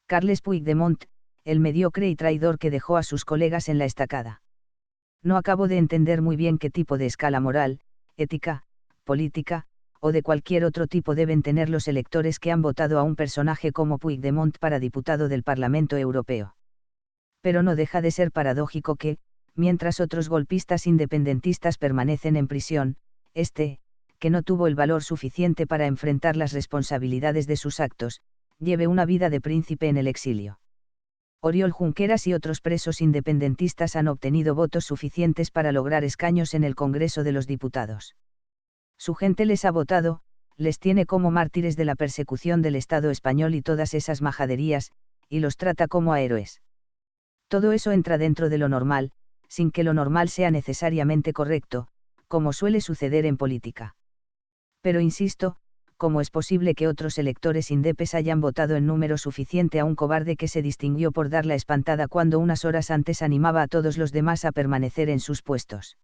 Carles Puigdemont, el mediocre y traidor que dejó a sus colegas en la estacada. No acabo de entender muy bien qué tipo de escala moral, ética, política, o de cualquier otro tipo deben tener los electores que han votado a un personaje como Puigdemont para diputado del Parlamento Europeo. Pero no deja de ser paradójico que, mientras otros golpistas independentistas permanecen en prisión, que no tuvo el valor suficiente para enfrentar las responsabilidades de sus actos, lleve una vida de príncipe en el exilio. Oriol Junqueras y otros presos independentistas han obtenido votos suficientes para lograr escaños en el Congreso de los Diputados. Su gente les ha votado, les tiene como mártires de la persecución del Estado español y todas esas majaderías, y los trata como a héroes. Todo eso entra dentro de lo normal, sin que lo normal sea necesariamente correcto, como suele suceder en política. Pero insisto, ¿cómo es posible que otros electores indepes hayan votado en número suficiente a un cobarde que se distinguió por dar la espantada cuando unas horas antes animaba a todos los demás a permanecer en sus puestos?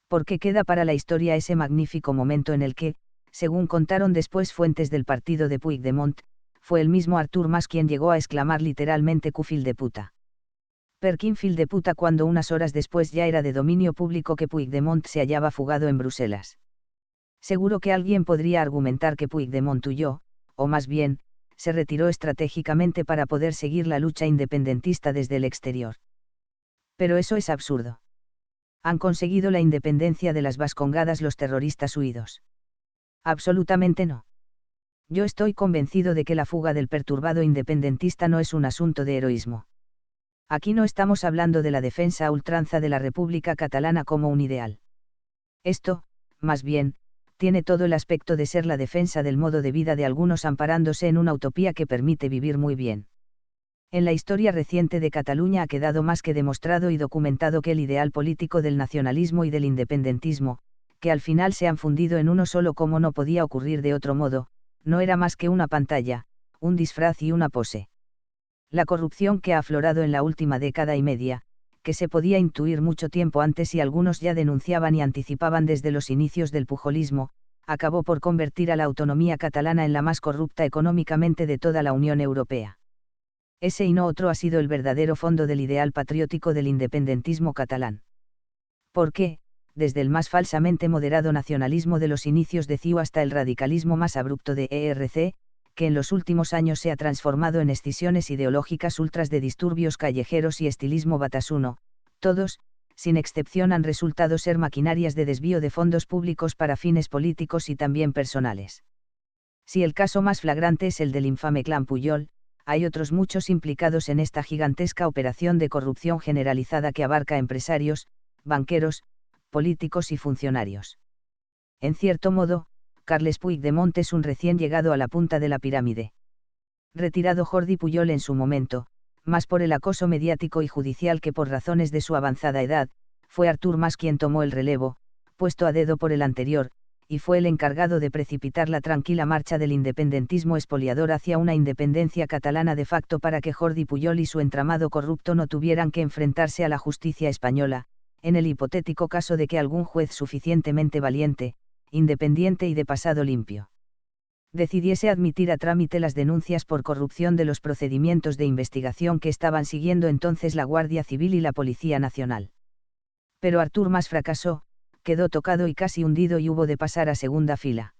Porque queda para la historia ese magnífico momento en el que, según contaron después fuentes del partido de Puigdemont, fue el mismo Artur Mas quien llegó a exclamar literalmente "Cu fill de puta". Per quin fill de puta, cuando unas horas después ya era de dominio público que Puigdemont se hallaba fugado en Bruselas. Seguro que alguien podría argumentar que Puigdemont huyó, o más bien, se retiró estratégicamente para poder seguir la lucha independentista desde el exterior. Pero eso es absurdo. ¿Han conseguido la independencia de las Vascongadas los terroristas huidos? Absolutamente no. Yo estoy convencido de que la fuga del perturbado independentista no es un asunto de heroísmo. Aquí no estamos hablando de la defensa a ultranza de la República Catalana como un ideal. Esto, más bien, tiene todo el aspecto de ser la defensa del modo de vida de algunos amparándose en una utopía que permite vivir muy bien. En la historia reciente de Cataluña ha quedado más que demostrado y documentado que el ideal político del nacionalismo y del independentismo, que al final se han fundido en uno solo como no podía ocurrir de otro modo, no era más que una pantalla, un disfraz y una pose. La corrupción que ha aflorado en la última década y media, que se podía intuir mucho tiempo antes y algunos ya denunciaban y anticipaban desde los inicios del pujolismo, acabó por convertir a la autonomía catalana en la más corrupta económicamente de toda la Unión Europea. Ese y no otro ha sido el verdadero fondo del ideal patriótico del independentismo catalán. Porque, desde el más falsamente moderado nacionalismo de los inicios de CiU hasta el radicalismo más abrupto de ERC, que en los últimos años se ha transformado en escisiones ideológicas ultras de disturbios callejeros y estilismo batasuno, todos, sin excepción, han resultado ser maquinarias de desvío de fondos públicos para fines políticos y también personales. Si el caso más flagrante es el del infame clan Pujol, hay otros muchos implicados en esta gigantesca operación de corrupción generalizada que abarca empresarios, banqueros, políticos y funcionarios. En cierto modo, Carles Puigdemont es un recién llegado a la punta de la pirámide. Retirado Jordi Pujol en su momento, más por el acoso mediático y judicial que por razones de su avanzada edad, fue Artur Mas quien tomó el relevo, puesto a dedo por el anterior, y fue el encargado de precipitar la tranquila marcha del independentismo expoliador hacia una independencia catalana de facto para que Jordi Pujol y su entramado corrupto no tuvieran que enfrentarse a la justicia española, en el hipotético caso de que algún juez suficientemente valiente, independiente y de pasado limpio, decidiese admitir a trámite las denuncias por corrupción de los procedimientos de investigación que estaban siguiendo entonces la Guardia Civil y la Policía Nacional. Pero Artur Mas fracasó, quedó tocado y casi hundido y hubo de pasar a segunda fila.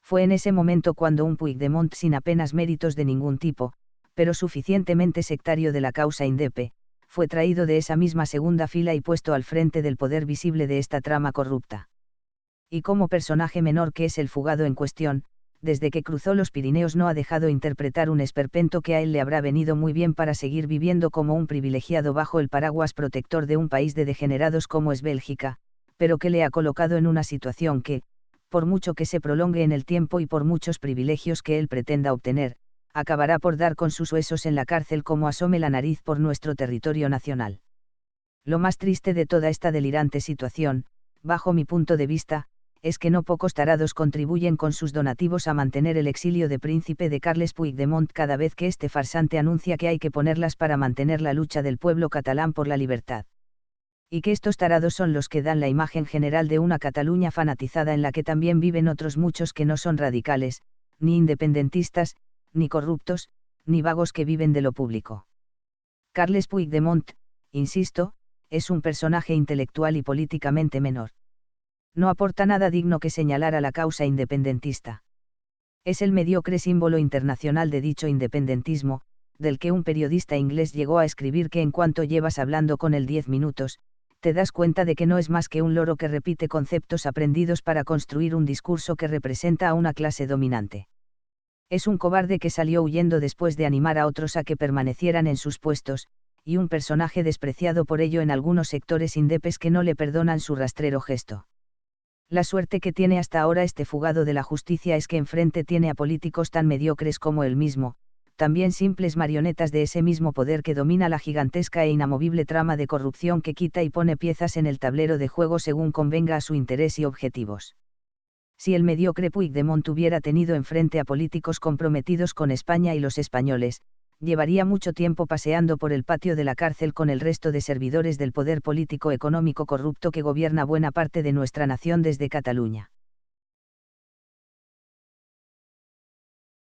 Fue en ese momento cuando un Puigdemont sin apenas méritos de ningún tipo, pero suficientemente sectario de la causa indepe, fue traído de esa misma segunda fila y puesto al frente del poder visible de esta trama corrupta. Y como personaje menor que es el fugado en cuestión, desde que cruzó los Pirineos no ha dejado interpretar un esperpento que a él le habrá venido muy bien para seguir viviendo como un privilegiado bajo el paraguas protector de un país de degenerados como es Bélgica, pero que le ha colocado en una situación que, por mucho que se prolongue en el tiempo y por muchos privilegios que él pretenda obtener, acabará por dar con sus huesos en la cárcel como asome la nariz por nuestro territorio nacional. Lo más triste de toda esta delirante situación, bajo mi punto de vista, es que no pocos tarados contribuyen con sus donativos a mantener el exilio de príncipe de Carles Puigdemont cada vez que este farsante anuncia que hay que ponerlas para mantener la lucha del pueblo catalán por la libertad. Y que estos tarados son los que dan la imagen general de una Cataluña fanatizada en la que también viven otros muchos que no son radicales, ni independentistas, ni corruptos, ni vagos que viven de lo público. Carles Puigdemont, insisto, es un personaje intelectual y políticamente menor. No aporta nada digno que señalar a la causa independentista. Es el mediocre símbolo internacional de dicho independentismo, del que un periodista inglés llegó a escribir que en cuanto llevas hablando con él 10 minutos, te das cuenta de que no es más que un loro que repite conceptos aprendidos para construir un discurso que representa a una clase dominante. Es un cobarde que salió huyendo después de animar a otros a que permanecieran en sus puestos, y un personaje despreciado por ello en algunos sectores indepes que no le perdonan su rastrero gesto. La suerte que tiene hasta ahora este fugado de la justicia es que enfrente tiene a políticos tan mediocres como él mismo, también simples marionetas de ese mismo poder que domina la gigantesca e inamovible trama de corrupción que quita y pone piezas en el tablero de juego según convenga a su interés y objetivos. Si el mediocre Puigdemont hubiera tenido enfrente a políticos comprometidos con España y los españoles, llevaría mucho tiempo paseando por el patio de la cárcel con el resto de servidores del poder político económico corrupto que gobierna buena parte de nuestra nación desde Cataluña.